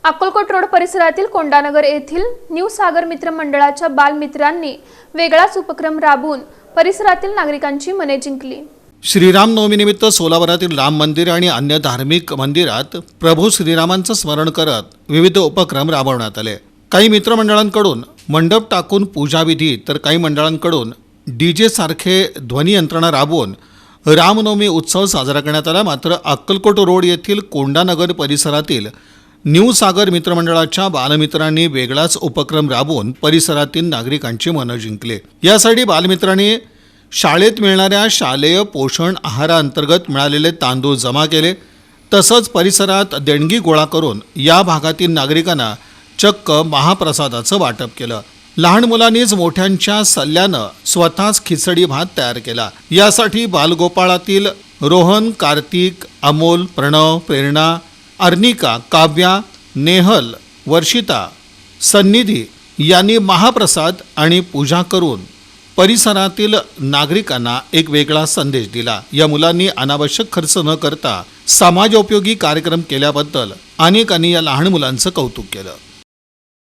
Akkalkot road परिसरातील कोंडानगर येथील new सागर मित्र मंडळाच्या बालमित्रांनी वेगळाच उपक्रम राबवून परिसरातील नागरिकांची मने जिंकली। श्रीराम नवमीनिमित्त सोलापुरातील राम मंदिर आणि अन्य धार्मिक मंदिरात प्रभू श्रीरामांचं स्मरण करत विविध उपक्रम राबवण्यात आले। काही मित्रमंडळांकडून मंडप टाकून पूजाविधी तर काही मंडळांकडून डीजे सारखे ध्वनी यंत्रणा राबवून रामनवमी उत्सव साजरा करण्यात आला। मात्र अक्कलकोट रोड येथील कोंडानगर परिसरातील न्यू सागर मित्रमंडळाच्या बालमित्रांनी वेगळाच उपक्रम राबवून परिसरातील नागरिकांची मनं जिंकले। यासाठी बालमित्रांनी शाळेत मिळणाऱ्या शालेय पोषण आहाराअंतर्गत मिळालेले तांदूळ जमा केले, तसंच परिसरात देणगी गोळा करून या भागातील नागरिकांना चक्क महाप्रसादाचं वाटप केलं। लहान मुलांनीच मोठ्यांच्या सल्ल्यानं स्वतःच खिचडी भात तयार केला। यासाठी बालगोपाळातील रोहन, कार्तिक, अमोल, प्रणव, प्रेरणा, अर्निका, काव्या, नेहल, वर्षिता, सन्निधी यांनी महाप्रसाद आणि पूजा करून परिसरातील नागरिकांना एक वेगळा संदेश दिला। या मुलांनी अनावश्यक खर्च न करता समाजोपयोगी कार्यक्रम केल्याबद्दल अनेकांनी या लहान मुलांचं कौतुक केलं।